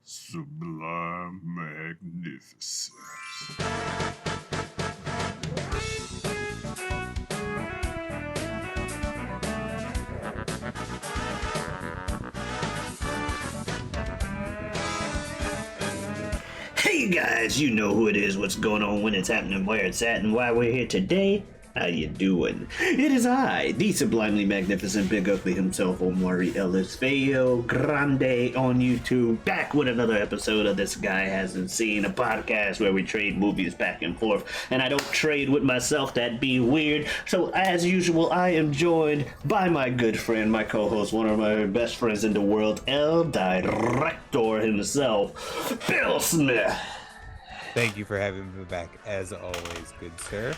Sublime magnificence. Hey guys, you know who it is, what's going on, when it's happening, where it's at, and why we're here today. How you doing? It is I, the sublimely magnificent Big Ugly himself, Omari Ellis Feo Grande on YouTube, back with another episode of This Guy Hasn't Seen, a podcast where we trade movies back and forth, and I don't trade with myself, that'd be weird. So as usual, I am joined by my good friend, my co-host, one of my best friends in the world, El Director himself, Bill Smith. Thank you for having me back, as always, good sir.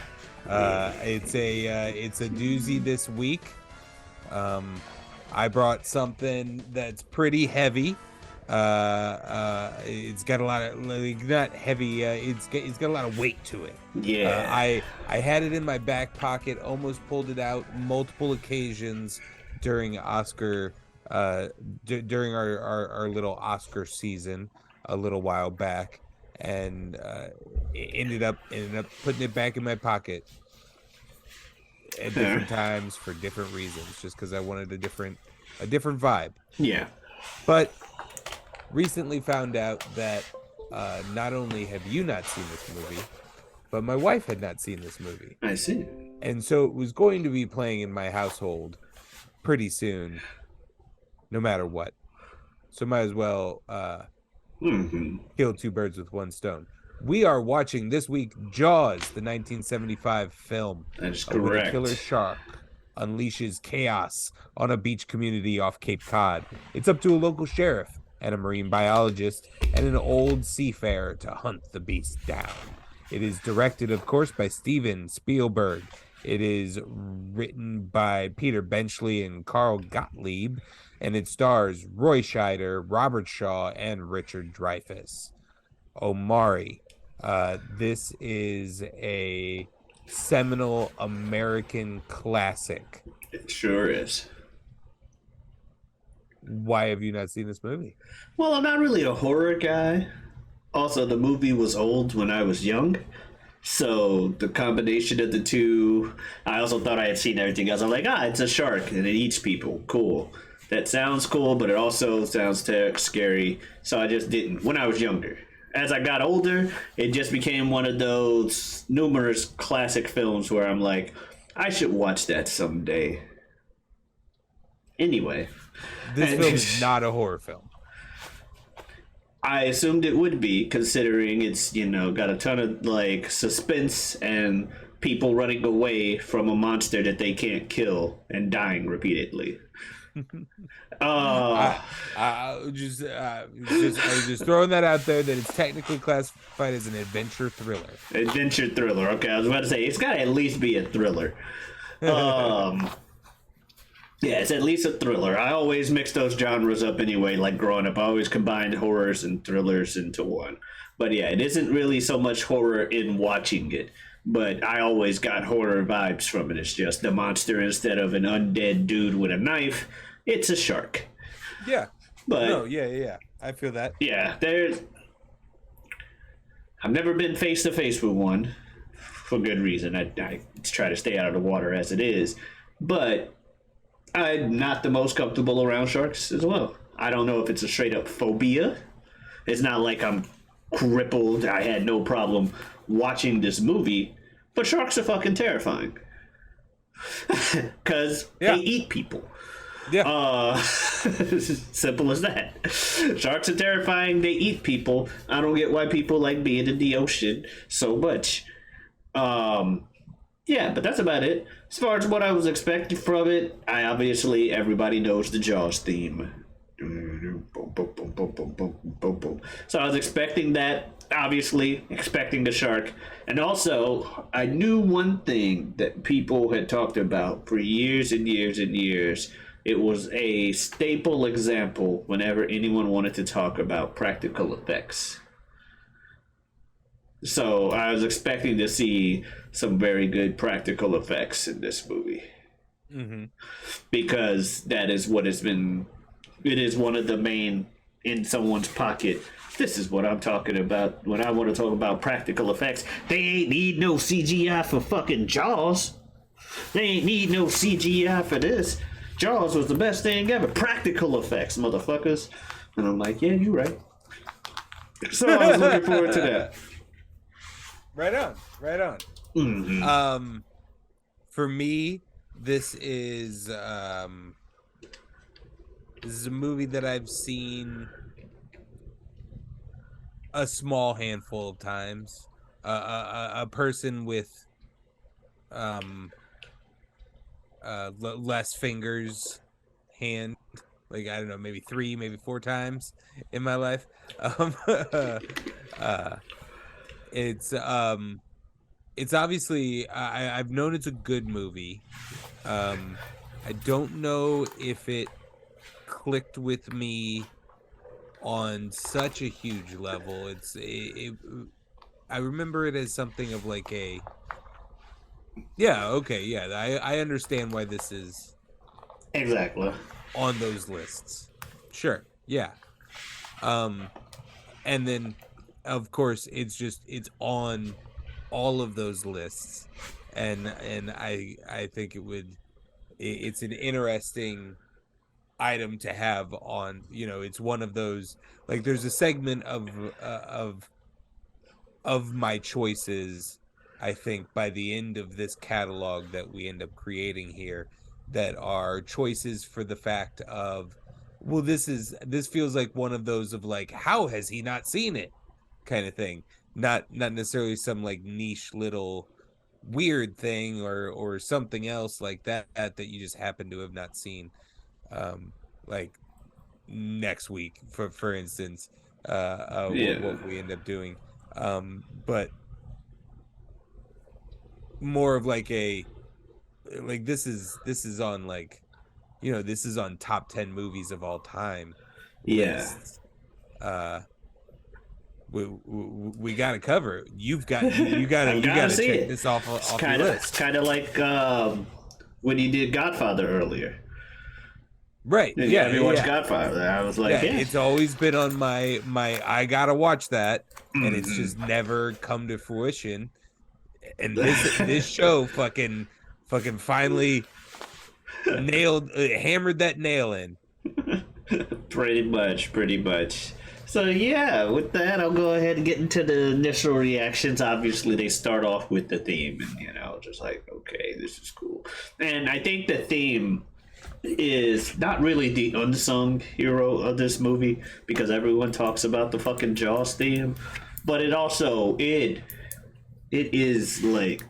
It's a doozy this week. I brought something that's pretty heavy. It's got a lot of not heavy. It's got a lot of weight to it. Yeah. I had it in my back pocket, almost pulled it out multiple occasions during Oscar, during our little Oscar season a little while back. And ended up putting it back in my pocket at different times for different reasons, just because I wanted a different vibe. Yeah. But recently found out that not only have you not seen this movie, but my wife had not seen this movie. I see. And so it was going to be playing in my household pretty soon, no matter what. So might as well kill two birds with one stone. We are watching this week Jaws, the 1975 film. That's Where correct. a killer shark unleashes chaos on a beach community off Cape Cod. It's up to a local sheriff and a marine biologist and an old seafarer to hunt the beast down. It is directed, of course, by Steven Spielberg. It is written by Peter Benchley and Carl Gottlieb, and it stars Roy Scheider, Robert Shaw, and Richard Dreyfuss. Omari, this is a seminal American classic. It sure is. Why have you not seen this movie? Well, I'm not really a horror guy. Also, the movie was old when I was young. So the combination of the two, I also thought I had seen everything else. I'm like, it's a shark and it eats people. Cool. That sounds cool, but it also sounds scary. So I just didn't when I was younger. As I got older, it just became one of those numerous classic films where I'm like, I should watch that someday. Anyway. This film is not a horror film. I assumed it would be, considering it's, got a ton of, suspense and people running away from a monster that they can't kill and dying repeatedly. I was just throwing that out there that it's technically classified as an adventure thriller. Adventure thriller. Okay, I was about to say, it's got to at least be a thriller. Yeah, it's at least a thriller. I always mix those genres up anyway, like growing up. I always combined horrors and thrillers into one. But yeah, it isn't really so much horror in watching it. But I always got horror vibes from it. It's just the monster, instead of an undead dude with a knife, it's a shark. Yeah. But no, yeah. I feel that. Yeah, I've never been face to face with one, for good reason. I try to stay out of the water as it is. But I'm not the most comfortable around sharks as well. I don't know if it's a straight up phobia. It's not like I'm crippled. I had no problem watching this movie, but sharks are fucking terrifying. Because they eat people. Yeah. Simple as that. Sharks are terrifying. They eat people. I don't get why people like being in the ocean so much. Yeah, but that's about it. As far as what I was expecting from it, everybody knows the Jaws theme. So I was expecting that, obviously, expecting the shark. And also, I knew one thing that people had talked about for years and years and years. It was a staple example whenever anyone wanted to talk about practical effects. So I was expecting to see some very good practical effects in this movie. Mm-hmm. Because that is what has been... It is one of the main in someone's pocket. This is what I'm talking about when I want to talk about practical effects. They ain't need no CGI for fucking Jaws. They ain't need no CGI for this. Jaws was the best thing ever. Practical effects, motherfuckers. And I'm like, yeah, you're right. So I was looking forward to that. Right on. Mm-hmm. For me, this is a movie that I've seen a small handful of times. A person with less fingers hand, like, I don't know, maybe 3, maybe 4 times in my life. It's obviously, I've known it's a good movie. I don't know if it clicked with me on such a huge level. I remember it as something of like a, yeah, okay, yeah, I understand why this is Exactly. on those lists. Sure, yeah. And then, of course, it's on all of those lists, and I think it's an interesting item to have on. It's one of those, like, there's a segment of my choices, I think, by the end of this catalog that we end up creating here, that are choices for the fact of, well, this feels like one of those of like, how has he not seen it, kind of thing. Not necessarily some like niche little weird thing or something else like that you just happen to have not seen. Like next week, for instance, Yeah. what we end up doing. But more of like a, like, this is on, like, this is on top 10 movies of all time Yeah. lists. We got to cover it. You got to see check it. this off your list. It's kind of like when you did Godfather earlier. Right. Yeah, Yeah. have you watched Godfather? I was like, yeah. It's always been on my I gotta watch that, and it's Mhm. just never come to fruition. And this show fucking finally hammered that nail in. Pretty much. So yeah, with that, I'll go ahead and get into the initial reactions. Obviously, they start off with the theme, and just like, okay, this is cool. And I think the theme is not really the unsung hero of this movie, because everyone talks about the fucking Jaws theme, but it is like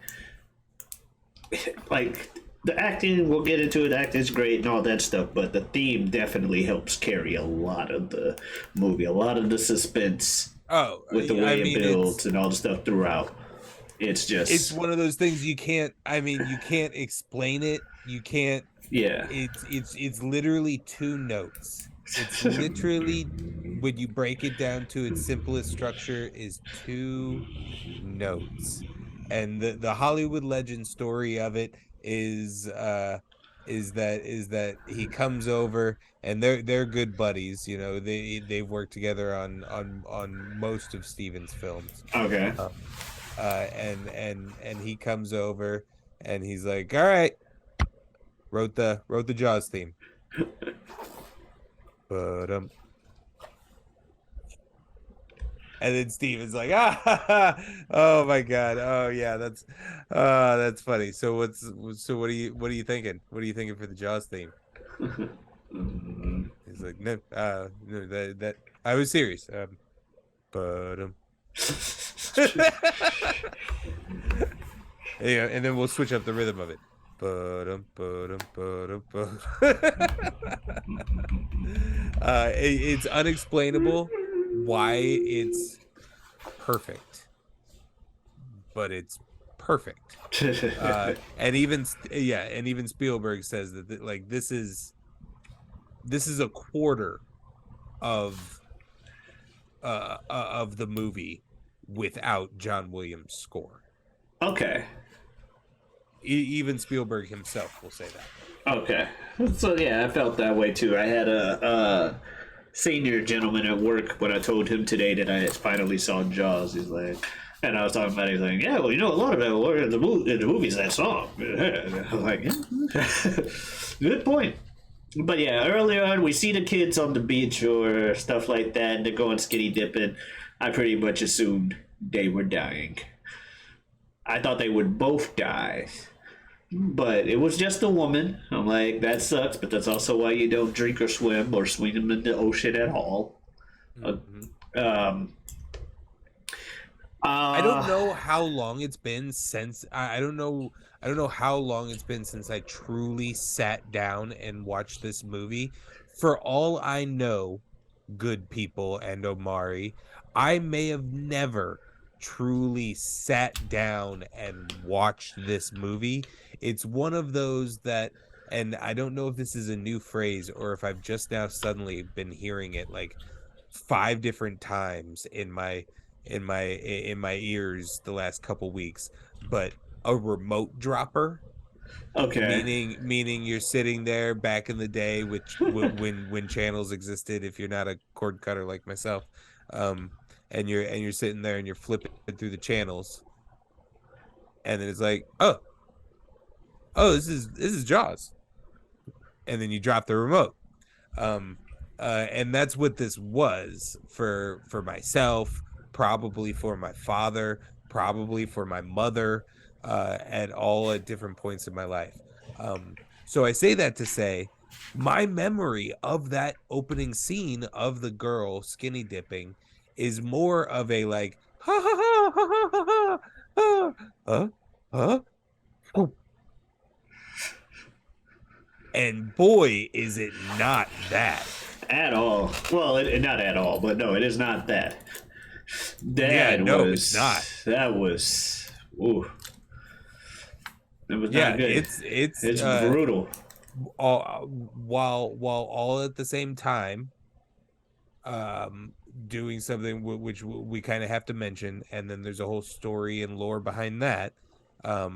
the acting, we'll get into it. Acting's great and all that stuff, but the theme definitely helps carry a lot of the movie, a lot of the suspense. With the way it builds and all the stuff throughout. It's one of those things you can't explain it. You can't. Yeah. It's literally 2 notes. It's literally, when you break it down to its simplest structure, is 2 notes. And the Hollywood legend story of it is that he comes over, and they're good buddies. They've worked together on most of Steven's films. Okay. And he comes over, and he's like, all right, wrote the Jaws theme. But and then Steve is like, oh my god, oh yeah, that's funny. So what are you thinking? What are you thinking for the Jaws theme? He's like, no, that I was serious. But and then we'll switch up the rhythm of it. It's unexplainable why it's perfect, but it's perfect. And even Spielberg says that like this is a quarter of the movie without John Williams' score. Okay. Even Spielberg himself will say that. Okay. So yeah, I felt that way too. I had senior gentleman at work, when I told him today that I finally saw Jaws, he's like, and I was talking about it, he's like, yeah, well, you know, a lot of that were in the movies, that song. I was like, yeah. Good point. But yeah, earlier on, we see the kids on the beach or stuff like that, and they're going skinny dipping. I pretty much assumed they were dying. I thought they would both die. But it was just a woman. I'm like, that sucks, but that's also why you don't drink or swim or swing them in the ocean at all. I don't know how long it's been since I don't know how long it's been since I truly sat down and watched this movie. For all I know, good people and Omari, I may have never truly sat down and watched this movie. It's one of those that, and I don't know if this is a new phrase or if I've just now suddenly been hearing it like 5 different times in my ears the last couple weeks, but a remote dropper. Okay. Meaning you're sitting there back in the day, which when channels existed, if you're not a cord cutter like myself, and you're sitting there and you're flipping through the channels, and then it's like, this is Jaws, and then you drop the remote. And that's what this was for myself, probably for my father, probably for my mother, at different points in my life. So I say that to say my memory of that opening scene of the girl skinny dipping is more of a like ha ha ha ha ha ha ha huh huh. And boy, is it not that. At all. Well, not at all, but no, it is not that. It's not. That was. Ooh. It was Yeah, not good. it's brutal. While all at the same time, doing something which we kind of have to mention, and then there's a whole story and lore behind that. A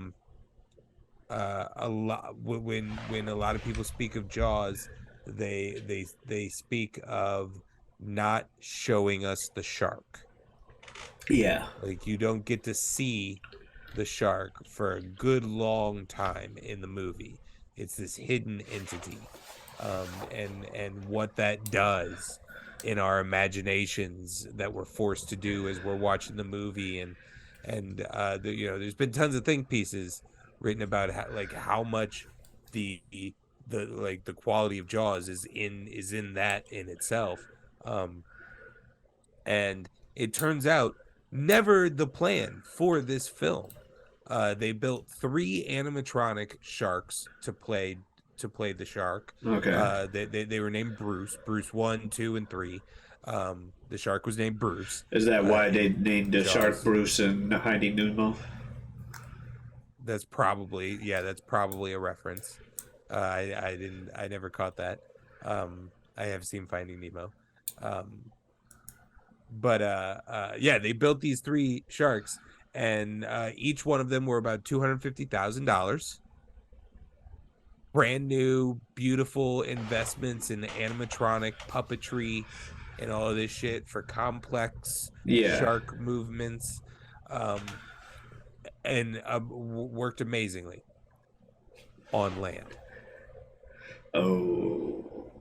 lot when a lot of people speak of Jaws, they speak of not showing us the shark. Yeah. Like you don't get to see the shark for a good long time in the movie. It's this hidden entity, and what that does in our imaginations that we're forced to do as we're watching the movie, and there's been tons of think pieces written about how much the the quality of Jaws is in that in itself, and it turns out never the plan for this film. They built 3 animatronic sharks to play the shark. Okay. They were named Bruce 1, 2, and 3. The shark was named Bruce. Is that why they named the Jaws. shark Bruce and Finding Nemo? That's probably a reference. I never caught that. I have seen Finding Nemo. But they built these 3 sharks, and each one of them were about $250,000. Brand new, beautiful investments in animatronic puppetry and all of this shit for complex shark movements, and worked amazingly on land. Oh,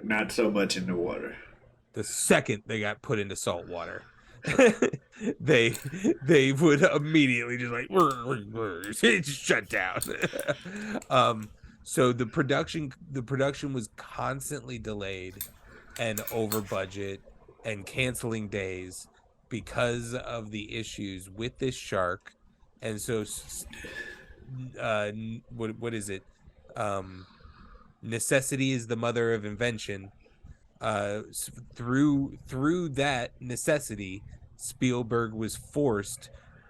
not so much in the water. The second they got put into salt water, they would immediately just like shut down. So the production was constantly delayed and over budget and canceling days because of the issues with this shark. And so what is it? Necessity is the mother of invention. Through that necessity, Spielberg was forced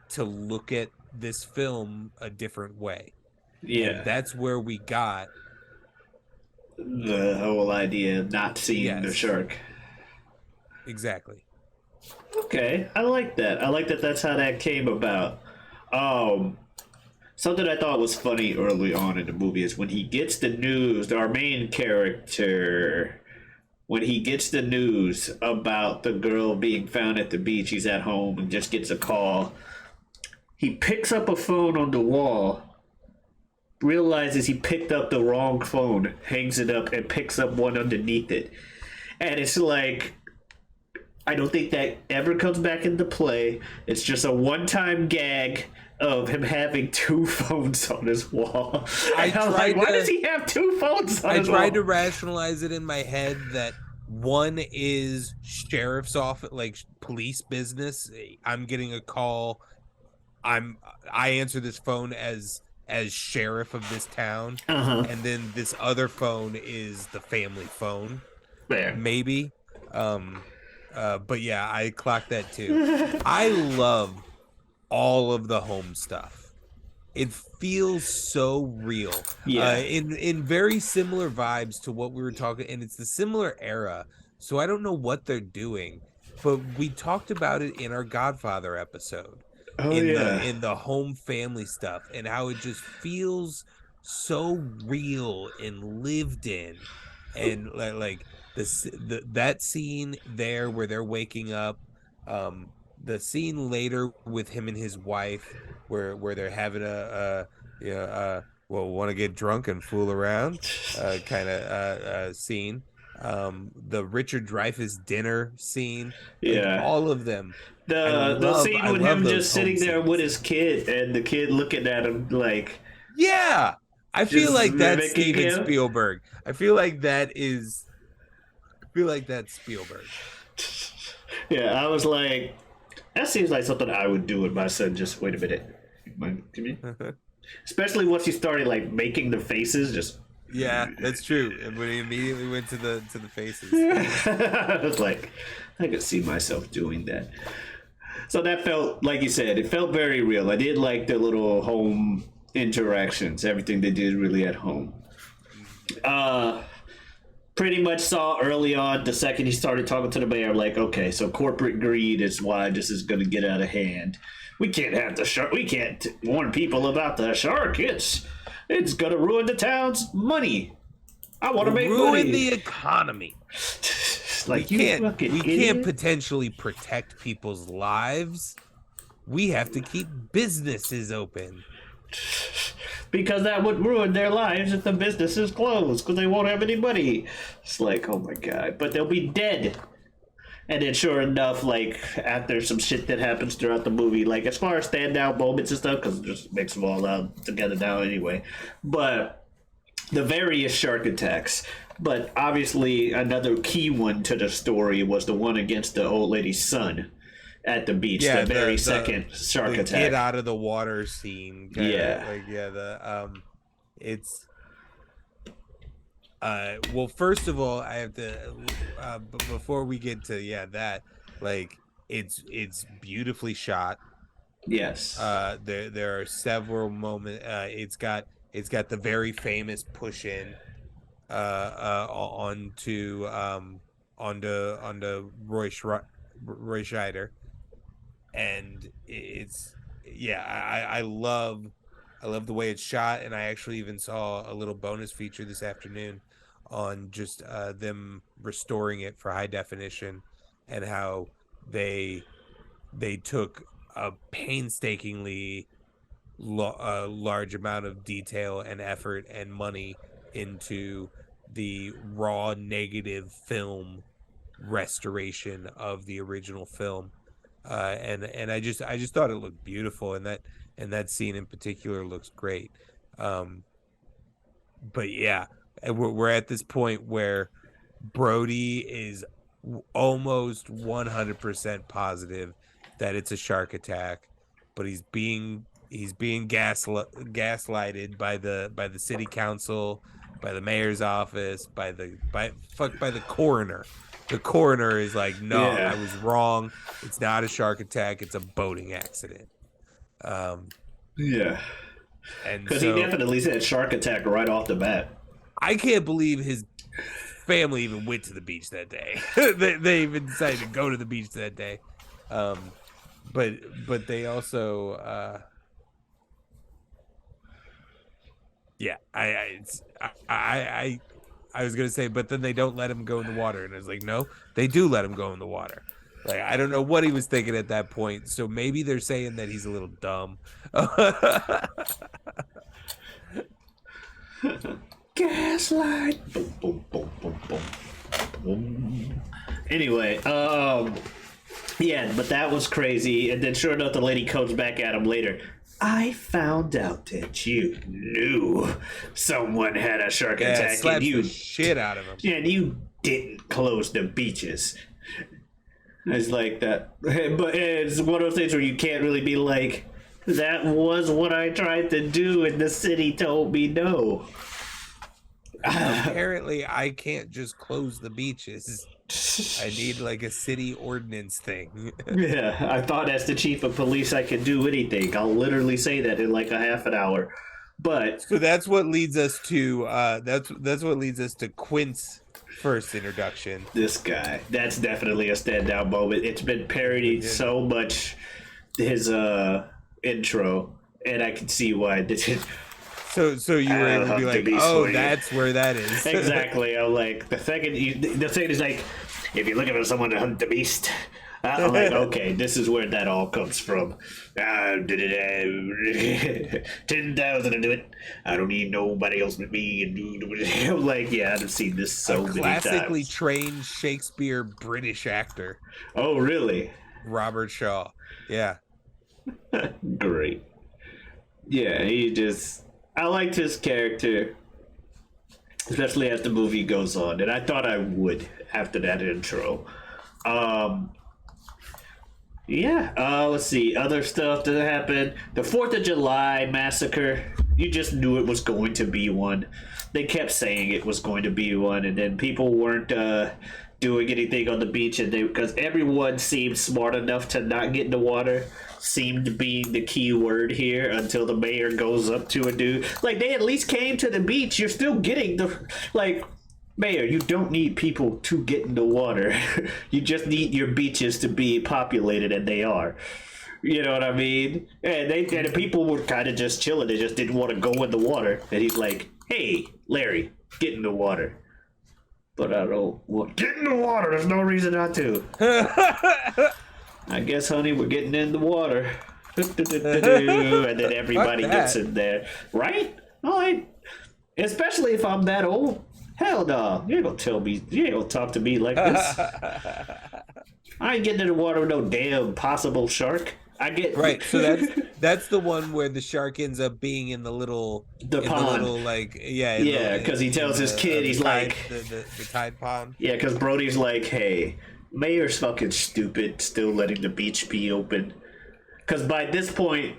to look at this film a different way. Yeah. And that's where we got the whole idea of not seeing the shark. Exactly. Okay, I like that. I like that that's how that came about. Something I thought was funny early on in the movie is when he gets the news, our main character, when he gets the news about the girl being found at the beach. He's at home and just gets a call. He picks up a phone on the wall, realizes he picked up the wrong phone, hangs it up, and picks up one underneath it. And it's like, I don't think that ever comes back into play. It's just a one-time gag of him having two phones on his wall. And I'm like, why does he have two phones on his wall? I tried to rationalize it in my head that one is sheriff's office, like police business. I'm getting a call. I answer this phone as sheriff of this town, and then this other phone is the family phone. There. Maybe. But yeah, I clocked that too. I love all of the home stuff. It feels so real. Yeah. In very similar vibes to what we were talking, and it's the similar era. So I don't know what they're doing, but we talked about it in our Godfather episode. In the home family stuff, and how it just feels so real and lived in, and like that scene there where they're waking up, the scene later with him and his wife where they're having want to get drunk and fool around kind of scene, the Richard Dreyfuss dinner scene, all of them. The scene with him just sitting there with his kid and the kid looking at him like, yeah, I feel like that's Steven Spielberg. I feel like that's Spielberg. Yeah, I was like, that seems like something I would do with my son. Just wait a minute, especially once he started like making the faces. Just yeah, that's true. And when he immediately went to the faces, I was like, I could see myself doing that. So that felt, like you said, it felt very real. I did like the little home interactions, everything they did really at home. Pretty much saw early on, the second he started talking to the mayor, like, okay, so corporate greed is why this is going to get out of hand. We can't have the shark. We can't warn people about the shark. It's going to ruin the town's money. I want to make money. Ruin the economy. Like, we can't potentially protect people's lives. We have to keep businesses open. Because that would ruin their lives if the business is closed, because they won't have any money. It's like, oh my god. But they'll be dead. And then sure enough, like, after some shit that happens throughout the movie, like, as far as standout moments and stuff, because it just makes them all out together now anyway. But the various shark attacks. But obviously, another key one to the story was the one against the old lady's son at the beach. Yeah, the second shark attack. Get out of the water scene. It's. Well, first of all, I have to. Before we get to that, like, it's beautifully shot. Yes. There are several moments. It's got the very famous push in. Onto Roy Scheider, and I love the way it's shot, and I actually even saw a little bonus feature this afternoon on just them restoring it for high definition, and how they took a painstakingly large amount of detail and effort and money into the raw negative film restoration of the original film, and I just thought it looked beautiful, and that scene in particular looks great. But yeah, we're at this point where Brody is almost 100% positive that it's a shark attack, but he's being gaslighted by the city council, by the mayor's office, by the coroner. The coroner is like, no, I was wrong. It's not a shark attack. It's a boating accident. And because he definitely said shark attack right off the bat. I can't believe his family even went to the beach that day. they even decided to go to the beach that day. But they also. I I was gonna say, but then they don't let him go in the water, and I was like, no, they do let him go in the water. Like, I don't know what he was thinking at that point. So maybe they're saying that he's a little dumb. Gaslight. Boom, boom, boom, boom, boom, boom. Anyway, yeah, but that was crazy. And then, sure enough, the lady comes back at him later. I found out that you knew someone had a shark attack, slaps and you the shit out of him. and you didn't close the beaches. It's like that, but it's one of those things where you can't really be like, that was what I tried to do, and the city told me no. Apparently, I can't just close the beaches. I need like a city ordinance thing. Yeah, I thought as the chief of police I could do anything. I'll literally say that in like a half an hour. But so that's what leads us to that's what leads us to Quint's first introduction. This guy, that's definitely a standout moment. It's been parodied so much, his intro, and I can see why this is. So you were able to be like, oh, that's where that is. Exactly. I'm like, the thing is like, if you're looking for someone to hunt the beast, I'm like, okay, this is where that all comes from. 10,000 to do it. I don't need nobody else but me. I'm like, yeah, I've seen this so many times. Classically trained Shakespeare British actor. Oh, really? Robert Shaw. Yeah. Great. Yeah, I liked his character, especially as the movie goes on, and I thought I would after that intro. Let's see, other stuff that happened. The 4th of July massacre, you just knew it was going to be one. They kept saying it was going to be one, and then people weren't doing anything on the beach, and because everyone seemed smart enough to not get in the water. Seemed to be the key word here until the mayor goes up to a dude. Like, they at least came to the beach. You're still getting mayor, you don't need people to get in the water. You just need your beaches to be populated, and they are. You know what I mean? And the people were kind of just chilling. They just didn't want to go in the water. And he's like, hey, Larry, get in the water. But I don't want to get in the water. There's no reason not to. I guess, honey, we're getting in the water. And then everybody gets in there. Right? Especially if I'm that old. Hell no. You ain't gonna tell me. You ain't gonna talk to me like this. I ain't getting in the water with no damn possible shark. Right, so that's the one where the shark ends up being in the pond. Because he tells his kid, he's like, the tide pond. Yeah, because Brody's like, hey, Mayor's fucking stupid, still letting the beach be open. Because by this point,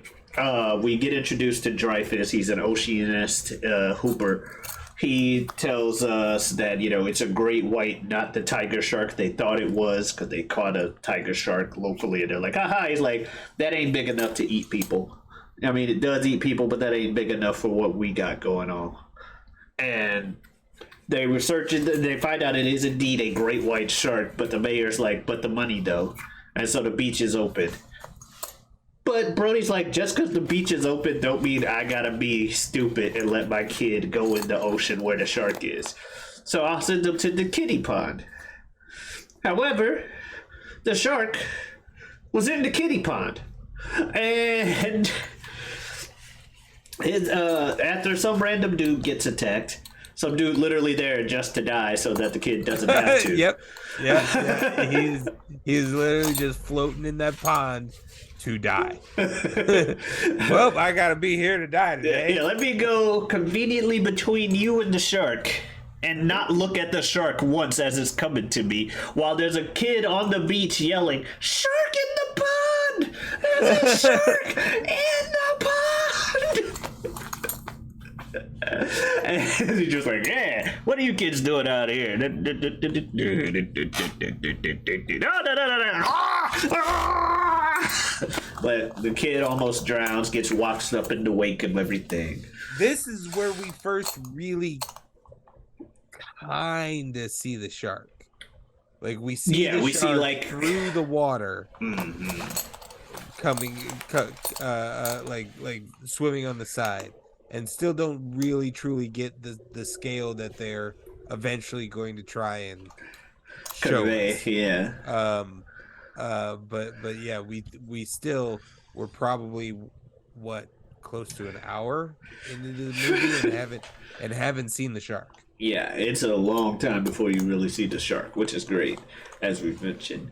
we get introduced to Dreyfus. He's an oceanist hooper. He tells us that, it's a great white, not the tiger shark they thought it was, because they caught a tiger shark locally, and they're like, haha. He's like, that ain't big enough to eat people. I mean, it does eat people, but that ain't big enough for what we got going on. And they research it, they find out it is indeed a great white shark, but the mayor's like, but the money, though. And so the beach is open. But Brody's like, just because the beach is open don't mean I gotta be stupid and let my kid go in the ocean where the shark is. So I'll send them to the kiddie pond. However, the shark was in the kiddie pond. And after some random dude gets attacked, some dude literally there just to die so that the kid doesn't have to. Yep. He's literally just floating in that pond to die. Well, I gotta be here to die today. Yeah, let me go conveniently between you and the shark and not look at the shark once as it's coming to me while there's a kid on the beach yelling, "Shark in the pond! There's a shark in the pond!" And he's just like, yeah, what are you kids doing out here? But the kid almost drowns, gets washed up in the wake of everything. This is where we first really kind of see the shark. Like, we see the shark see, like, through the water, coming, like swimming on the side, and still don't really truly get the scale that they're eventually going to try and show Convey, us. yeah. But yeah, we still were probably what, close to an hour into the movie and haven't seen the shark. Yeah, it's a long time before you really see the shark, which is great, as we've mentioned.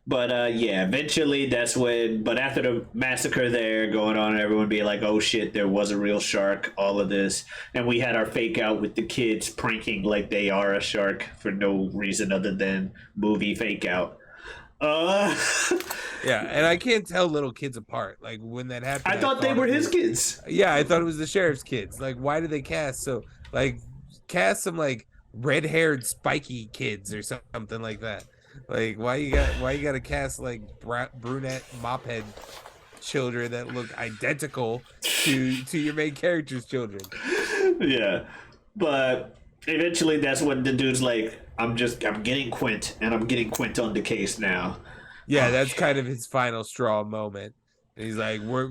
But yeah, eventually that's when. But after the massacre there going on, everyone being like, "Oh shit, there was a real shark." All of this, and we had our fake out with the kids pranking like they are a shark for no reason other than movie fake out. Uh, Yeah, and I can't tell little kids apart. Like when that happened, I I thought they thought were it his was, kids. yeah, I thought it was the sheriff's kids. Like, why did they cast so, like, cast some like red-haired spiky kids or something like that? Like, why you got to cast like brunette mophead children that look identical to your main character's children? Yeah, but eventually that's when the dude's like, I'm getting Quint, and I'm getting Quint on the case now. Yeah, that's kind of his final straw moment. And he's like, "We're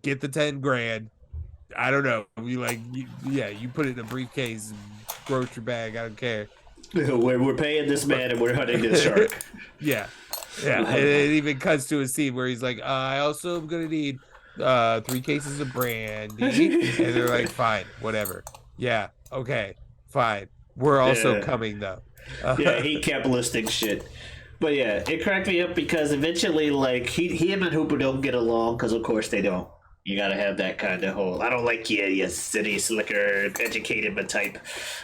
get the 10 grand. I don't know. Yeah, you put it in a briefcase, grocery bag. I don't care." We're paying this man and we're hunting this shark. Yeah, yeah. And it even cuts to a scene where he's like, "I also am gonna need 3 cases of brandy," and they're like, "Fine, whatever. Yeah, okay, fine. We're also Yeah. coming though." Yeah, he kept listing shit. But yeah, it cracked me up because eventually, like, him and Hooper don't get along because, of course, they don't. You gotta have that kind of whole, I don't like you, you city slicker, educated but type.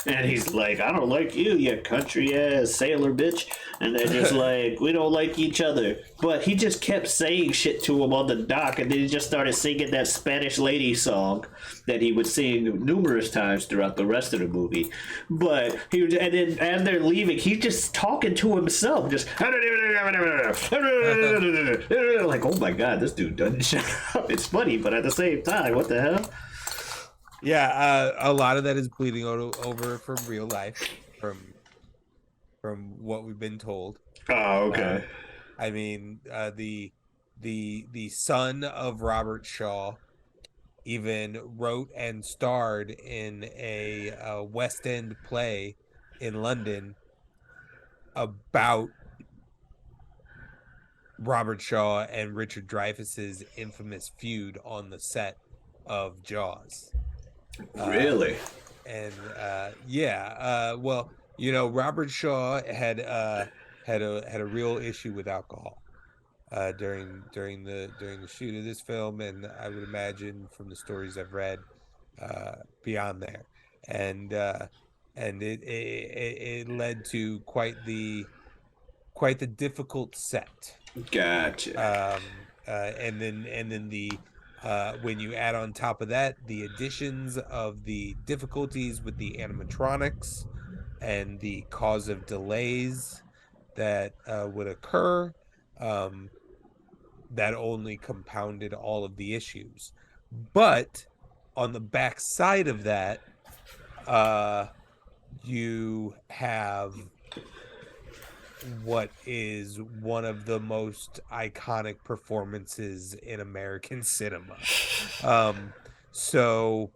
And he's like, I don't like you, you country ass sailor bitch. And they're just like, we don't like each other. But he just kept saying shit to him on the dock, and then he just started singing that Spanish lady song that he would sing numerous times throughout the rest of the movie. But and then as they're leaving, he's just talking to himself, just like, oh my god, this dude doesn't shut up. It's funny, but at the same time, what the hell? Yeah, a lot of that is bleeding over from real life, from what we've been told. Oh, okay. I mean, the son of Robert Shaw even wrote and starred in a West End play in London about Robert Shaw and Richard Dreyfuss's infamous feud on the set of Jaws. Really? And yeah, well, Robert Shaw had a real issue with alcohol during the shoot of this film, and I would imagine from the stories I've read beyond there, and it led to quite the difficult set. Gotcha. And then the when you add on top of that the additions of the difficulties with the animatronics and the cause of delays that would occur, that only compounded all of the issues. But on the back side of that, you have what is one of the most iconic performances in American cinema. So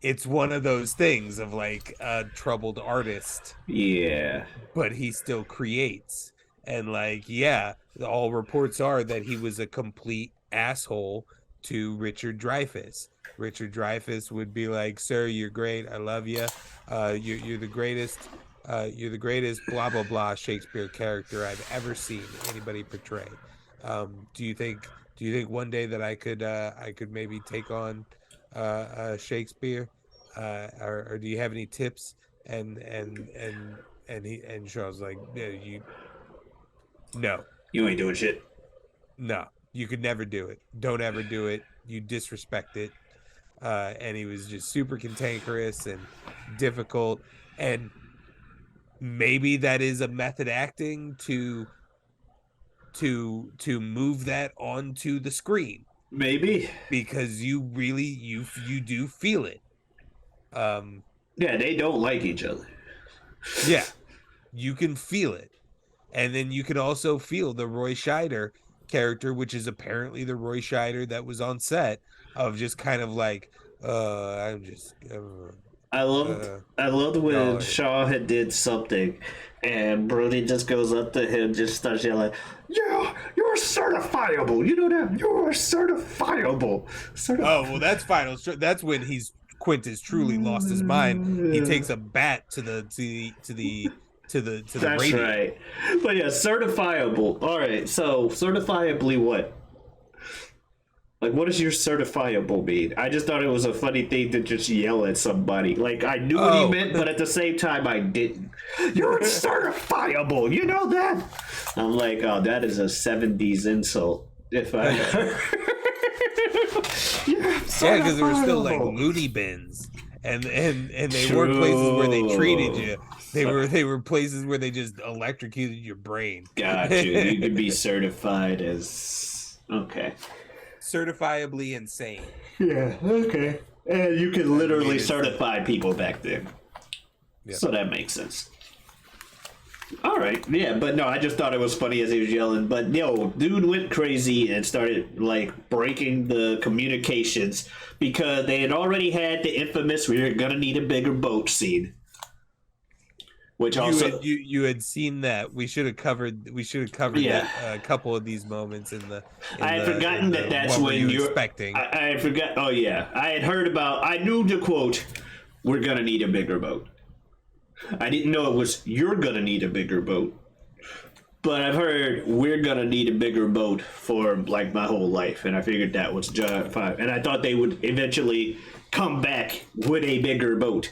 it's one of those things of like a troubled artist, Yeah. but he still creates. And like, yeah, all reports are that he was a complete asshole to Richard Dreyfuss. Richard Dreyfuss would be like, "Sir, you're great. I love you. You're the greatest. You're the greatest. Blah blah blah Shakespeare character I've ever seen anybody portray. Do you think one day that I could maybe take on Shakespeare? Or do you have any tips?" And Shaw's like, no, You ain't doing shit. no, you could never do it. Don't ever do it. You disrespect it. And he was just super cantankerous and difficult. And maybe that is a method acting to move that onto the screen, Maybe. because you really you do feel it. Yeah, they don't like each other. Yeah, you can feel it. And then you can also feel the Roy Scheider character, which is apparently the Roy Scheider that was on set, of just kind of like, I love Uh, I loved when y'all Shaw had did something, and Brody just goes up to him, just starts yelling, "Yeah, you're certifiable. You know that you're certifiable." Oh well, that's final. That's when Quintus truly lost his mind. He takes a bat to the That's radio. right. But yeah, certifiable. All right. So certifiably what? Like, what does your certifiable mean? I just thought it was a funny thing to just yell at somebody. Like, I knew what he Oh, meant, but at the same time, I didn't. You're certifiable. You know that? I'm like, oh, that is a 70s insult. If I. yeah, because there were still like loony bins, and they weren't places where they treated you. They were places where they just electrocuted your brain. Gotcha. You could be certified as okay. Certifiably insane. Yeah. Okay. And you could literally it's certify people back then. Yeah. So that makes sense. All right, yeah, but no, I just thought it was funny as he was yelling. But yo, dude went crazy and started like breaking the communications because they had already had the infamous "we're gonna need a bigger boat" scene, which also you had seen that. We should have covered Yeah. that, a couple of these moments I had forgotten that that's what were when you you're expecting. I had forgot. Oh yeah, I had heard about. I knew the quote, "We're gonna need a bigger boat." I didn't know it was "you're gonna need a bigger boat," but I've heard "we're gonna need a bigger boat" for like my whole life, and I figured that was John 5. And I thought they would eventually come back with a bigger boat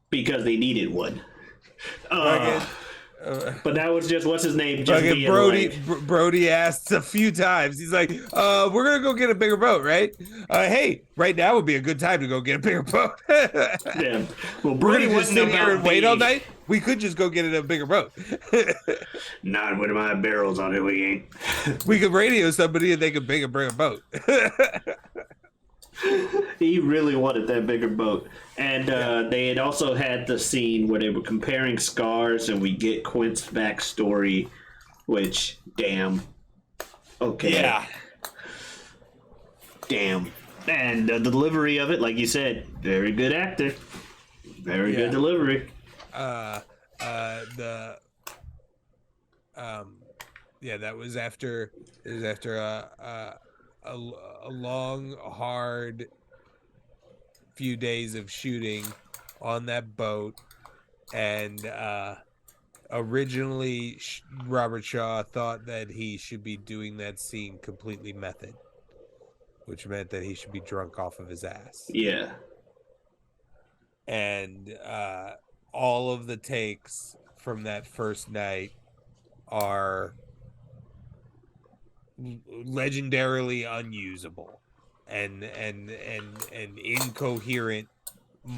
because they needed one. But that was just what's his name? Just being Brody asked a few times. He's like, "We're gonna go get a bigger boat, right? Hey, right now would be a good time to go get a bigger boat." Yeah. Well, We're Brody gonna just wasn't sit here and about wait all the- night. We could just go get a bigger boat. Not with my barrels on it, we ain't. We could radio somebody and they could bring a boat. He really wanted that bigger boat. And they had also had the scene where they were comparing scars, and we get Quint's backstory, which, damn. Okay. Yeah. Damn. And the delivery of it, like you said, very good actor. Very good delivery. That was after a long, hard few days of shooting on that boat, and originally Robert Shaw thought that he should be doing that scene completely method, which meant that he should be drunk off of his ass. Yeah. And all of the takes from that first night are legendarily unusable and incoherent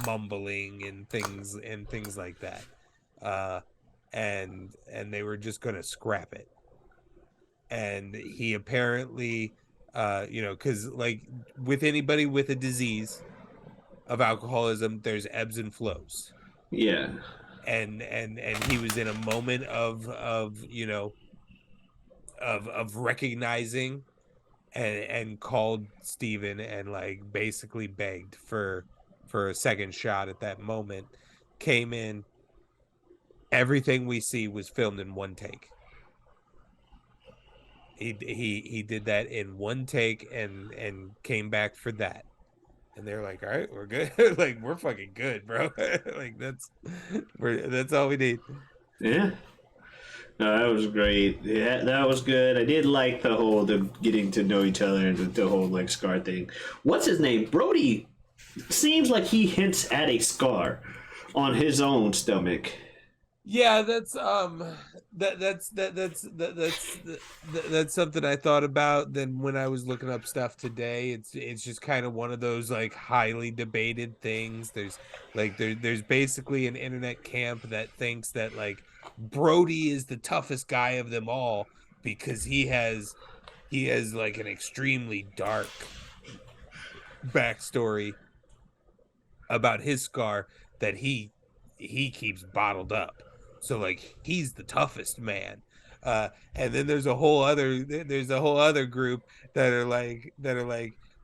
mumbling and things like that, and they were just gonna scrap it. And he apparently because like with anybody with a disease of alcoholism, there's ebbs and flows. Yeah. And he was in a moment of recognizing and called Steven and like basically begged for a second shot at that moment. Came in, everything we see was filmed in one take. He did that in one take and came back for that. And they're like, all right, we're good. Like, we're fucking good, bro. Like, that's all we need. Yeah. No, that was great. Yeah, that was good. I did like the getting to know each other and the whole like scar thing. What's his name? Brody seems like he hints at a scar on his own stomach. Yeah, that's something I thought about. Then when I was looking up stuff today, it's just kind of one of those like highly debated things. There's basically an internet camp that thinks that like Brody is the toughest guy of them all because he has like an extremely dark backstory about his scar that he keeps bottled up. So like he's the toughest man. And then there's a whole other group that are like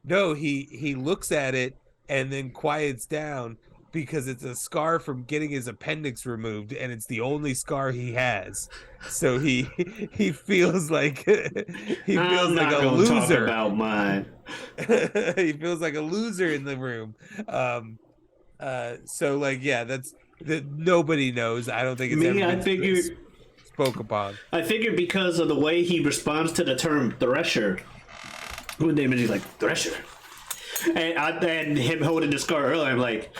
no, he looks at it and then quiets down because it's a scar from getting his appendix removed, and it's the only scar he has. So he feels like he feels I'm like not a gonna talk loser. about mine. He feels like a loser in the room. So like, yeah, that's that nobody knows. I don't think it's ever been spoke upon. I figured because of the way he responds to the term thresher, when he's like thresher, and him holding the scar earlier, I'm like,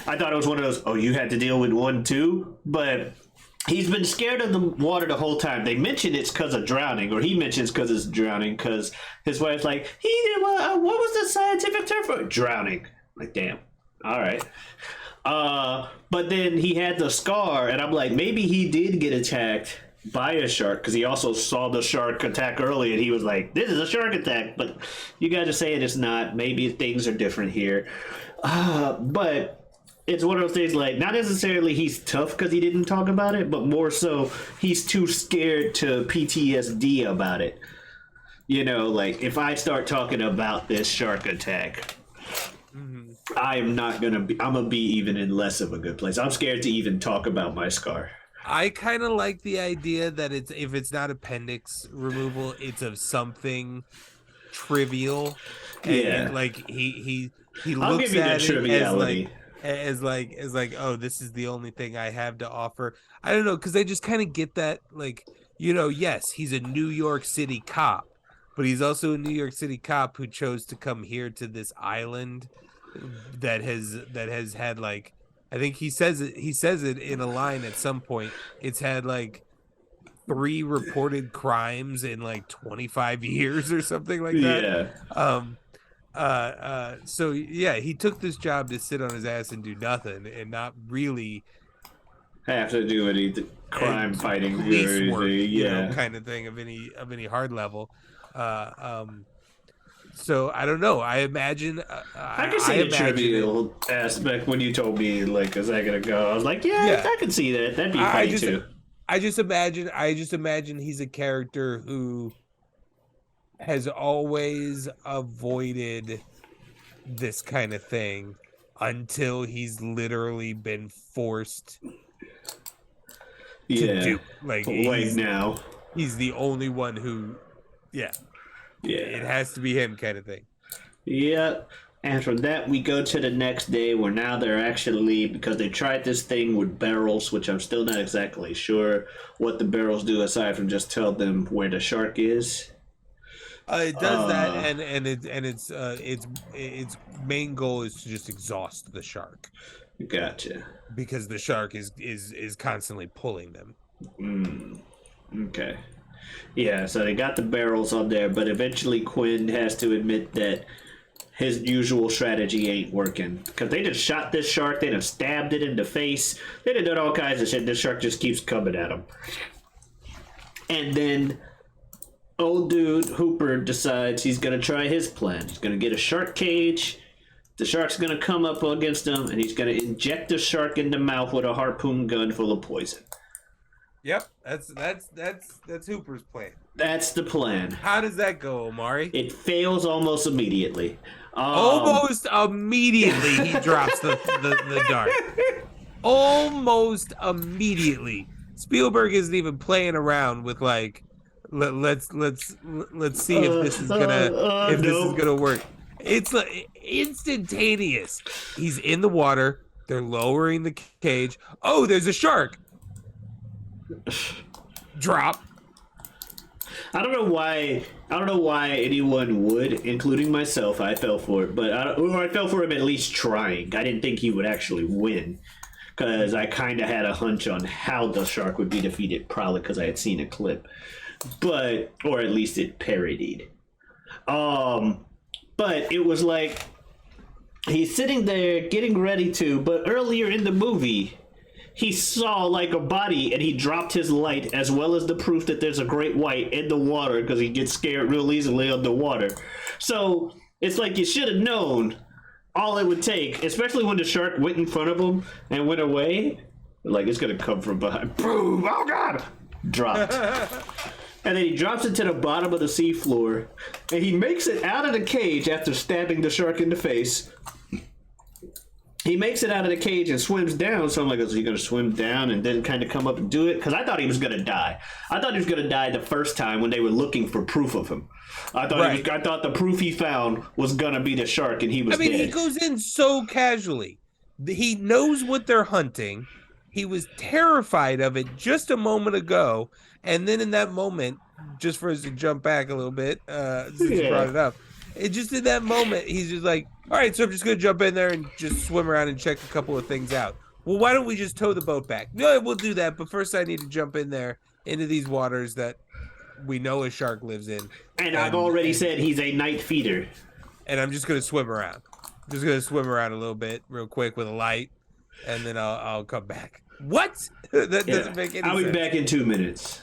I thought it was one of those. Oh, you had to deal with one too, but he's been scared of the water the whole time. They mention it's because of drowning, or he mentions because it's drowning. Because his wife's like, what was the scientific term for it? Drowning? Like, damn. All right. But then he had the scar, and I'm like, maybe he did get attacked by a shark, because he also saw the shark attack early, and he was like, this is a shark attack. But you guys are saying it's not. Maybe things are different here. But it's one of those things, like, not necessarily he's tough because he didn't talk about it, but more so he's too scared to PTSD about it. You know, like, if I start talking about this shark attack, I'm gonna be even in less of a good place. I'm scared to even talk about my scar. I kind of like the idea that if it's not appendix removal, it's of something trivial. And like he I'll looks give you at that triviality. as like, oh, this is the only thing I have to offer. I don't know, because I just kind of get that, like, you know, yes, he's a New York City cop, but he's also a New York City cop who chose to come here to this island that has had, like, I think he says it in a line at some point. It's had like 3 reported crimes in like 25 years or something like that. So yeah, he took this job to sit on his ass and do nothing and not really have to do any crime fighting police work, you know, kind of thing of any hard level. So I don't know. I imagine I can see the trivial aspect when you told me like a second ago. I was like, yeah. I can see that. That'd be funny too. I just imagine he's a character who has always avoided this kind of thing until he's literally been forced to do, like now. He's the only one who it has to be him, kind of thing. Yeah. And from that, we go to the next day where now they're actually, because they tried this thing with barrels, which I'm still not exactly sure what the barrels do aside from just tell them where the shark is. It does that, and its main goal is to just exhaust the shark. Gotcha. Because the shark is constantly pulling them. Okay. Yeah, so they got the barrels on there, but eventually Quinn has to admit that his usual strategy ain't working. Because they just shot this shark, they done stabbed it in the face, they done done all kinds of shit. This shark just keeps coming at him. And then old dude Hooper decides he's going to try his plan. He's going to get a shark cage. The shark's going to come up against him, and he's going to inject the shark in the mouth with a harpoon gun full of poison. Yep, that's Hooper's plan. That's the plan. How does that go, Omari? It fails almost immediately. Almost immediately he drops the dart. Almost immediately. Spielberg isn't even playing around with like, let's see if this is gonna work. It's like instantaneous. He's in the water. They're lowering the cage. Oh, there's a shark. Drop. I don't know why anyone would, including myself. I fell for it, but I fell for him at least trying. I didn't think he would actually win, because I kind of had a hunch on how the shark would be defeated, probably because I had seen a clip, or at least it parodied. But it was like he's sitting there getting ready to, but earlier in the movie, he saw like a body and he dropped his light, as well as the proof that there's a great white in the water, because he gets scared real easily underwater. So it's like you should have known all it would take, especially when the shark went in front of him and went away. Like, it's going to come from behind. Boom! Oh, God! Dropped. And then he drops it to the bottom of the seafloor, and he makes it out of the cage after stabbing the shark in the face. he makes it out of the cage and swims down. So I'm like, is he going to swim down and then kind of come up and do it? Because I thought he was going to die. I thought he was going to die the first time when they were looking for proof of him. I thought the proof he found was going to be the shark, and he was dead. He goes in so casually. He knows what they're hunting. He was terrified of it just a moment ago. And then in that moment, just for us to jump back a little bit, since you brought it up, just in that moment, he's just like, all right, so I'm just going to jump in there and just swim around and check a couple of things out. Well, why don't we just tow the boat back? No, we'll do that. But first I need to jump in there into these waters that we know a shark lives in. And I've already said he's a night feeder. And I'm just going to swim around. Just going to swim around a little bit real quick with a light. And then I'll come back. What? That doesn't make any sense. I'll be back in 2 minutes.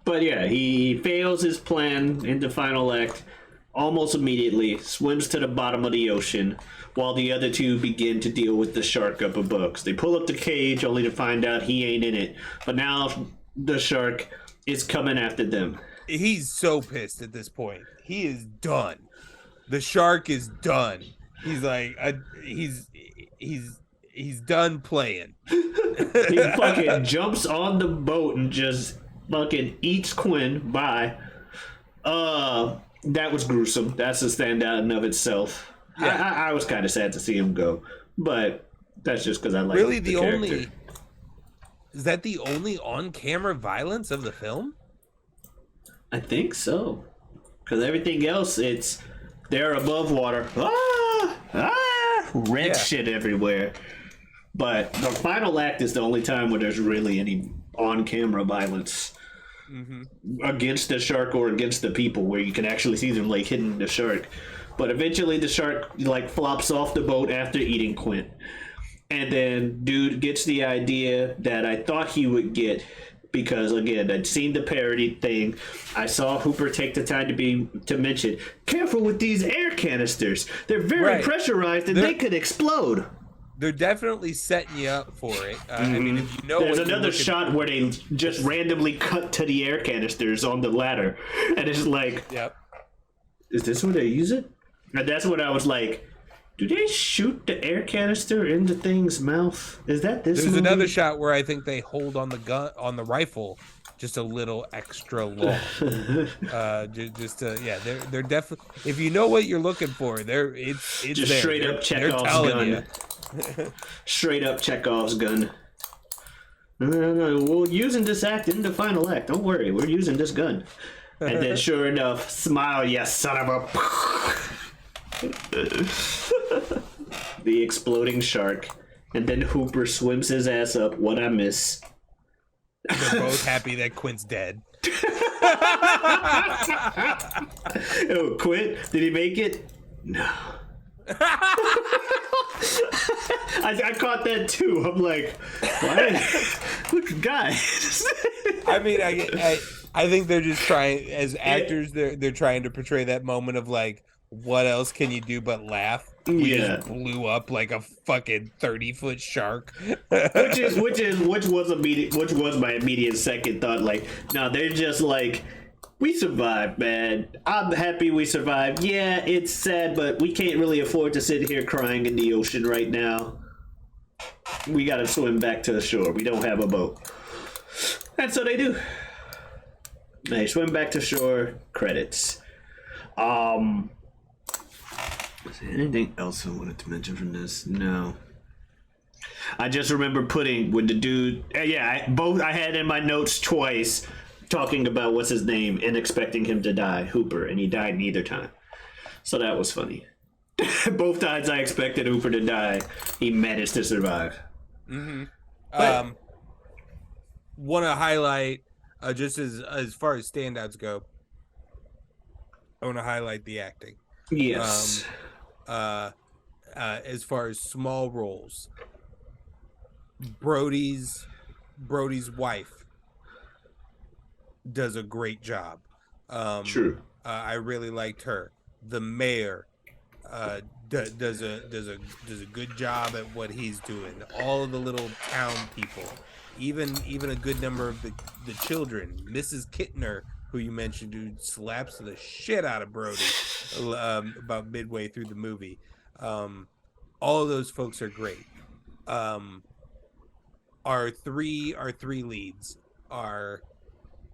But yeah, he fails his plan in the final act almost immediately, swims to the bottom of the ocean, while the other two begin to deal with the shark up above. They pull up the cage only to find out he ain't in it. But now the shark is coming after them. He's so pissed at this point. He is done. The shark is done. He's like, he's done playing. He fucking jumps on the boat and just fucking eats Quinn. Bye. That was gruesome. That's a standout in of itself. Yeah. I was kind of sad to see him go, but that's just because I like the character. Is that the only on-camera violence of the film? I think so. Because everything else, they're above water. Red shit everywhere. But the final act is the only time where there's really any on-camera violence against the shark or against the people, where you can actually see them like hitting the shark. But eventually the shark like flops off the boat after eating Quint. And then dude gets the idea that I thought he would get, because again, I'd seen the parody thing. I saw Hooper take the time to mention, careful with these air canisters. They're very pressurized and they could explode. They're definitely setting you up for it. I mean, if you know, there's another shot where they just randomly cut to the air canisters on the ladder, and it's like, is this where they use it? And that's when I was like, do they shoot the air canister in the thing's mouth? Is that this? There's another shot where I think they hold on the gun, on the rifle, just a little extra long. They're definitely. If you know what you're looking for, it's just there. Straight up Chekhov's gun. Straight up Chekhov's gun. No, we're using this act in the final act. Don't worry, we're using this gun. And then, sure enough, smile, you son of a. The exploding shark, and then Hooper swims his ass up. What I miss. They're both happy that Quint's dead. Oh, Quint? Did he make it? No. I caught that too. I'm like, what? Look, guy. I mean, I think they're just trying, as actors, they're trying to portray that moment of like, what else can you do but laugh? We just blew up like a fucking 30-foot shark. which was my immediate second thought. Like, no, they're just like, we survived, man. I'm happy we survived. Yeah, it's sad, but we can't really afford to sit here crying in the ocean right now. We gotta swim back to the shore. We don't have a boat. And so they do. They swim back to shore. Credits. Is there anything else I wanted to mention from this? No. I just remember putting with the dude. I had in my notes twice talking about what's his name and expecting him to die, Hooper, and he died neither time. So that was funny. Both times I expected Hooper to die, he managed to survive. Want to highlight just as far as standouts go. I want to highlight the acting. Yes. As far as small roles, Brody's wife does a great job. True. I really liked her. The mayor does a good job at what he's doing. All of the little town people, even a good number of the children. Mrs. Kittner, who you mentioned, who slaps the shit out of Brody about midway through the movie. All of those folks are great. Our three leads are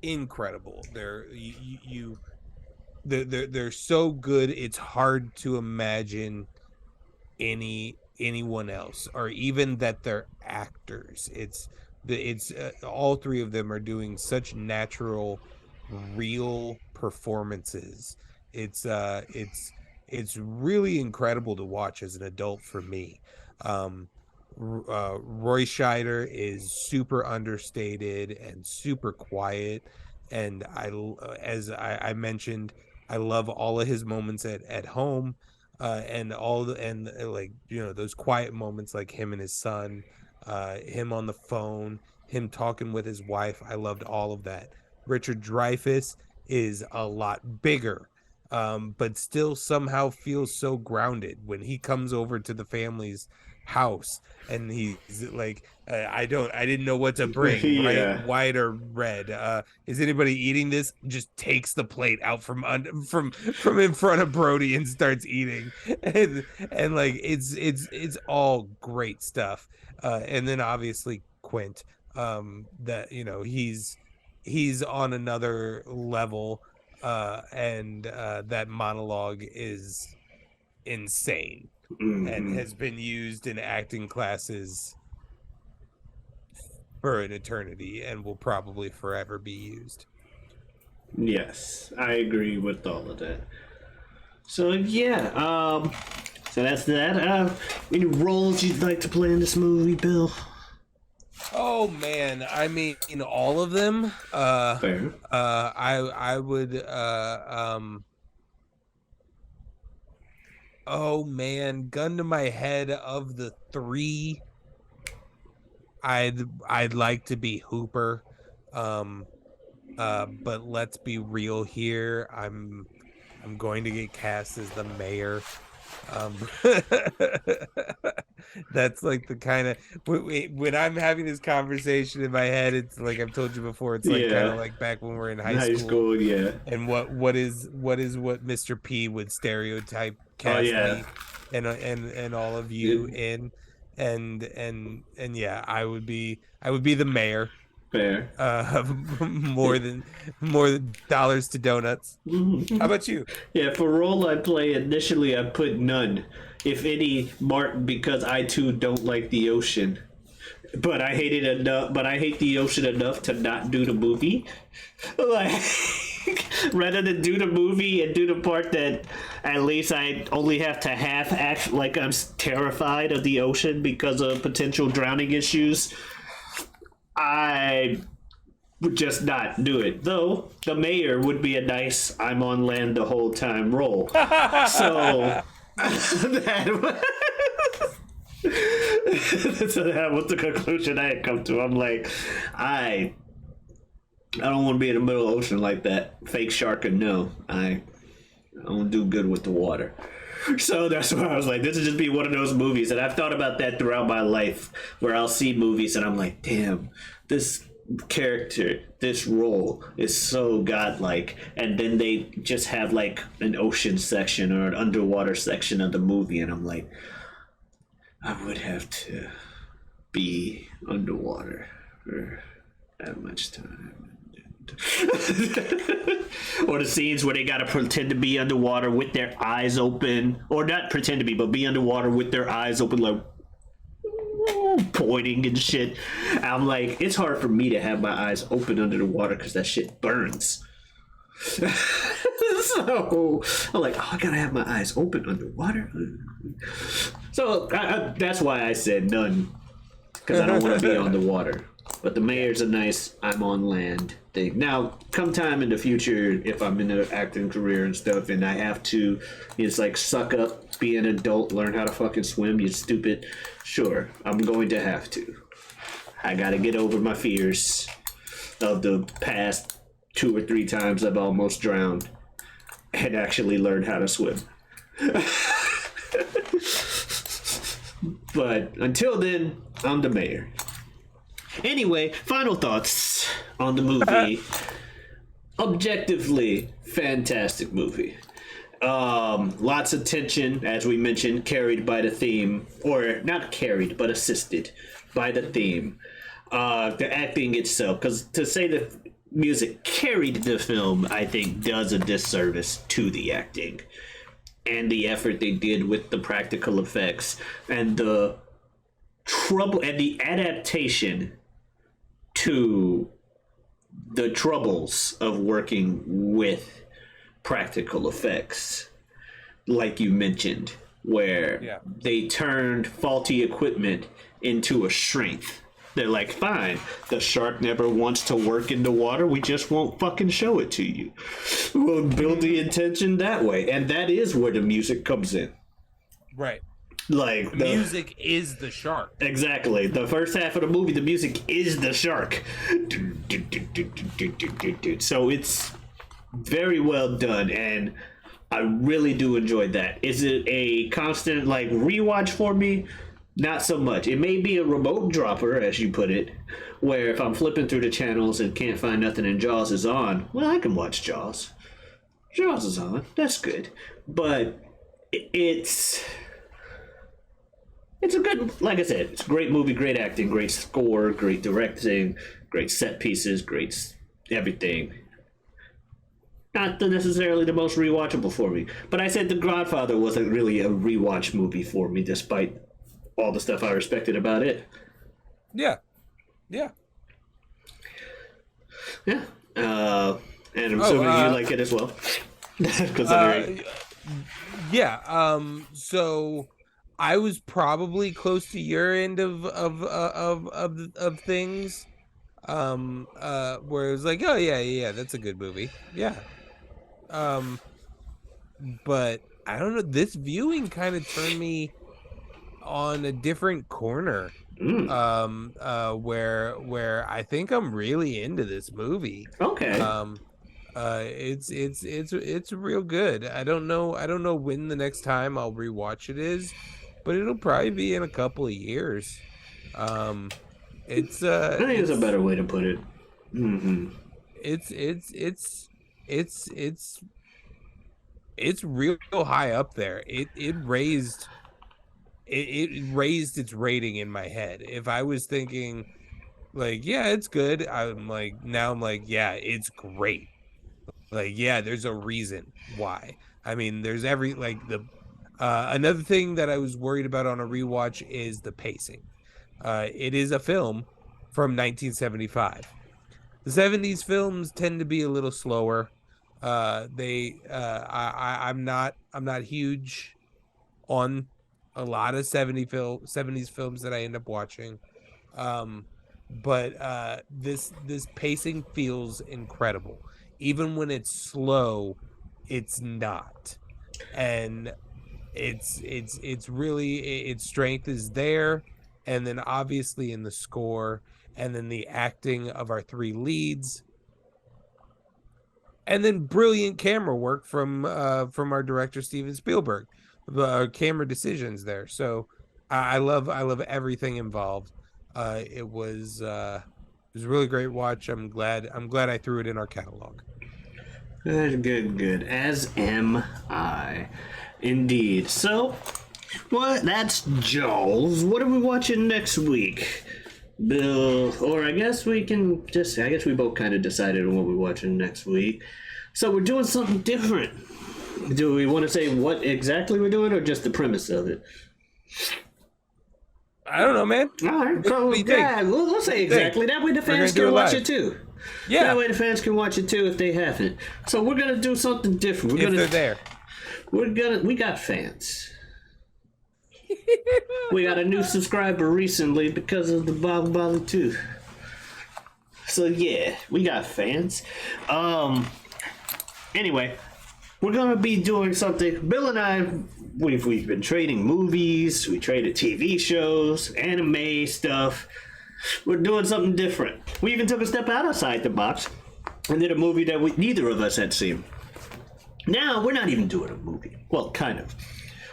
incredible. They're so good. It's hard to imagine anyone else, or even that they're actors. It's all three of them are doing such natural, real performances. It's really incredible to watch as an adult for me. um Roy Scheider is super understated and super quiet, and as I mentioned, I love all of his moments at home, and all the and like those quiet moments, like him and his son, him on the phone, him talking with his wife. I loved all of that. Richard Dreyfuss is a lot bigger, but still somehow feels so grounded when he comes over to the family's house, and he's like, I didn't know what to bring, right? Yeah. White or red? Is anybody eating this? Just takes the plate out from in front of Brody and starts eating. And like it's all great stuff. And then obviously Quint, that he's on another level, and that monologue is insane and Hmm. has been used in acting classes for an eternity and will probably forever be used. Yes, I agree with all of that. So yeah, so that's that. Any roles you'd like to play in this movie, Bill? Oh man, I mean, all of them. Fair. I would oh man, gun to my head, of the three, I'd like to be Hooper. Um but let's be real here. I'm going to get cast as the mayor. Um, that's like the kind of, when I'm having this conversation in my head, it's like I've told you before. It's like kind of Yeah, like back when we were in in high high school, school. Yeah. and what Mr. P would stereotype Oh cast yeah. me and all of you in, and yeah, I would be the mayor. Fair. More than dollars to donuts. How about you? Yeah, for role I play, initially I put none, if any, Martin, because I too don't like the ocean. But I hate it enough. But I hate the ocean enough to not do the movie. Like, rather than do the movie and do the part that at least I only have to half act like I'm terrified of the ocean because of potential drowning issues, I would just not do it. Though the mayor would be a nice I'm on land the whole time role. So that so that was the conclusion I had come to. I'm like, I don't want to be in the middle of the ocean like that. Fake shark or no. I don't do good with the water. So that's why I was like, this would just be one of those movies. And I've thought about that throughout my life, where I'll see movies and I'm like, damn, this character, this role is so godlike. And then they just have like an ocean section or an underwater section of the movie. And I'm like, I would have to be underwater for that much time. Or the scenes where they gotta pretend to be underwater with their eyes open, or not pretend to be, but be underwater with their eyes open, like pointing and shit. I'm like, it's hard for me to have my eyes open under the water because that shit burns. So I'm like, oh, I gotta have my eyes open underwater. So that's why I said none, because I don't want to be on the water. But the mayor's a nice I'm on land thing. Now, come time in the future, if I'm in an acting career and stuff, and I have to, it's like suck up, be an adult, learn how to fucking swim, you stupid. Sure, I'm going to have to. I gotta get over my fears of the past 2 or 3 times I've almost drowned and actually learn how to swim. But until then, I'm the mayor. Anyway, final thoughts on the movie. Objectively, fantastic movie. Lots of tension, as we mentioned, carried by the theme, or not carried, but assisted by the theme. The acting itself, because to say that music carried the film, I think, does a disservice to the acting and the effort they did with the practical effects and the trouble and the adaptation to the troubles of working with practical effects, like you mentioned, where they turned faulty equipment into a strength. They're like, fine, the shark never wants to work in the water, we just won't fucking show it to you. We'll build the intention that way, and that is where the music comes in. Right. Like the music is the shark. Exactly. The first half of the movie, the music is the shark. So it's very well done, and I really do enjoy that. Is it a constant like rewatch for me? Not so much. It may be a remote dropper, as you put it, where if I'm flipping through the channels and can't find nothing and Jaws is on, well, I can watch Jaws. Jaws is on. That's good. But it's a good, like I said, it's a great movie, great acting, great score, great directing, great set pieces, great everything. Not necessarily the most rewatchable for me. But I said The Godfather wasn't really a rewatch movie for me, despite all the stuff I respected about it. Yeah. Yeah. Yeah. And I'm assuming you like it as well. Yeah. So I was probably close to your end of things. Where it was like, oh yeah, that's a good movie. Yeah. But I don't know, this viewing kind of turned me on a different corner. Where I think I'm really into this movie. Okay. It's real good. I don't know when the next time I'll rewatch it is, but it'll probably be in a couple of years. I think it's a better way to put it. Mm-hmm. It's real high up there. It raised its rating in my head. If I was thinking like, yeah, it's good, I'm like, yeah, it's great. Like, yeah, there's a reason why. I mean, there's another thing that I was worried about on a rewatch is the pacing. It is a film from 1975. The 70s films tend to be a little slower. I'm not huge on a lot of 70s films that I end up watching. But this pacing feels incredible. Even when it's slow, it's not. And it's really, its strength is there, and then obviously in the score, and then the acting of our three leads, and then brilliant camera work from our director Steven Spielberg. The camera decisions there. So I love everything involved. It was a really great watch. I'm glad I threw it in our catalog. Good. As am I. Indeed. So, that's Jaws. What are we watching next week? Bill, or I guess we both kind of decided on what we're watching next week. So we're doing something different. Do we want to say what exactly we're doing, or just the premise of it? I don't know, man. All right, so yeah, we'll say exactly. That way the fans can watch it too. Yeah, that way the fans can watch it too if they haven't. So we're gonna do something different. They're there. We got fans. We got a new subscriber recently because of the Bali 2. So yeah, we got fans. Anyway, we're gonna be doing something. Bill and I, we've been trading movies. We traded TV shows, anime stuff. We're doing something different. We even took a step outside the box and did a movie that neither of us had seen. Now we're not even doing a movie. Well, kind of.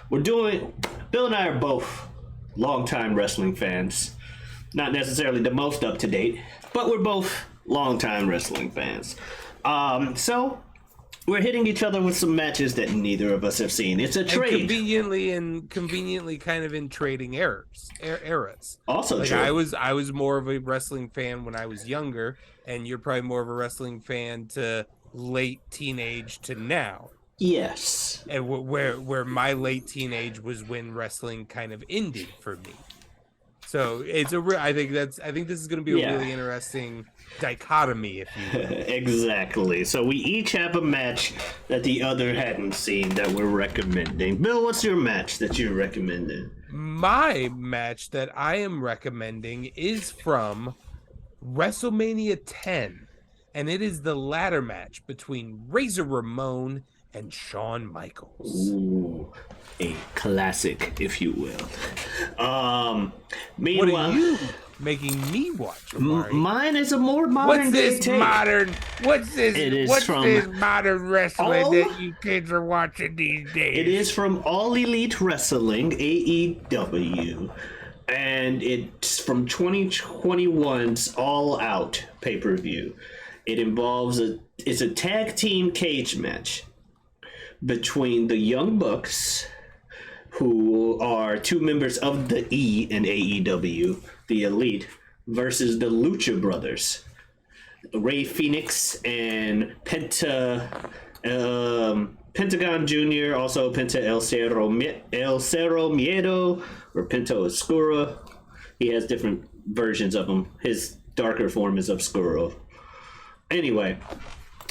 Bill and I are both longtime wrestling fans. Not necessarily the most up to date, but we're both longtime wrestling fans. So we're hitting each other with some matches that neither of us have seen. It's a trade. And conveniently kind of in trading eras. Also like true. I was more of a wrestling fan when I was younger, and you're probably more of a wrestling fan to late teenage to now. Yes. And where my late teenage was when wrestling kind of ended for me. So I think this is going to be a really interesting dichotomy, if you will. Exactly. So we each have a match that the other hadn't seen that we're recommending. Bill, what's your match that you're recommending? My match that I am recommending is from WrestleMania 10, and it is the ladder match between Razor Ramon and Shawn Michaels. Ooh, a classic, if you will. What are you making me watch, Amari? Mine is a more modern day take. What's this modern wrestling that you kids are watching these days? It is from All Elite Wrestling, AEW, and it's from 2021's All Out pay-per-view. It involves it's a tag team cage match between the Young Bucks, who are two members of the E in AEW, the Elite, versus the Lucha Brothers, Rey Fenix and Pentagon Jr., also Penta El Cerro Miedo, or Penta Oscuro. He has different versions of him. His darker form is Obscuro. Anyway,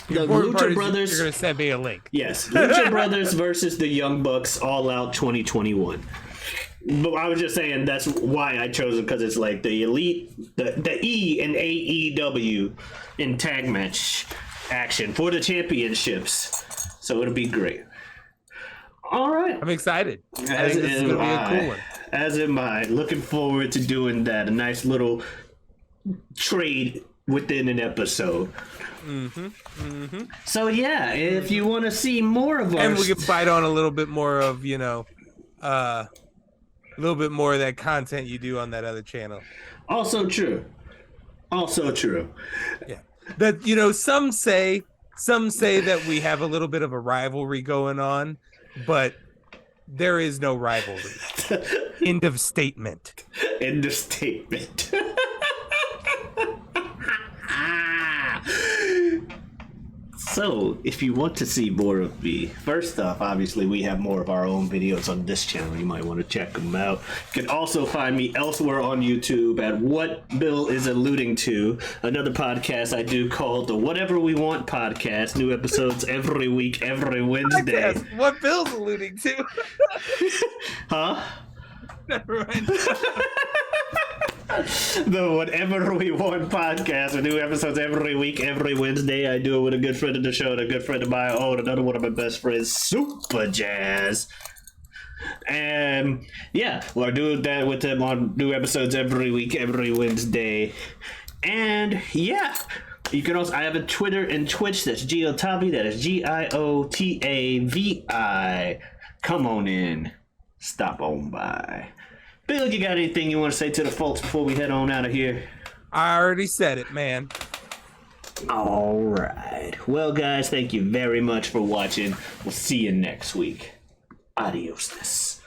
the Lucha Brothers. You're going to send me a link. Yes. Lucha Brothers versus the Young Bucks, All Out 2021. But I was just saying that's why I chose it, because it's like the Elite, the E and AEW in tag match action for the championships. So it'll be great. All right. I'm excited. I think this is going to be a cool one. As am I. Looking forward to doing that. A nice little trade within an episode. So yeah, if you want to see more of our... And we can bite on a little bit more of, a little bit more of that content you do on that other channel. Also true. Yeah. That, some say that we have a little bit of a rivalry going on, but there is no rivalry. End of statement. End of statement. So, if you want to see more of me, first off, obviously, we have more of our own videos on this channel. You might want to check them out. You can also find me elsewhere on YouTube at What Bill is Alluding To, another podcast I do called the Whatever We Want podcast. New episodes every week, every Wednesday. What Bill's alluding to? Huh? Never mind. The Whatever We Want podcast with new episodes every week, every Wednesday. I do it with a good friend of the show and a good friend of my own, another one of my best friends, Super Jazz. And yeah, we're doing that with him on new episodes every week, every Wednesday. And yeah, you can also, I have a Twitter and Twitch, that's Giotavi, that is Giotavi. Come on in, stop on by. Bill, you got anything you want to say to the folks before we head on out of here? I already said it, man. All right. Well, guys, thank you very much for watching. We'll see you next week. Adios.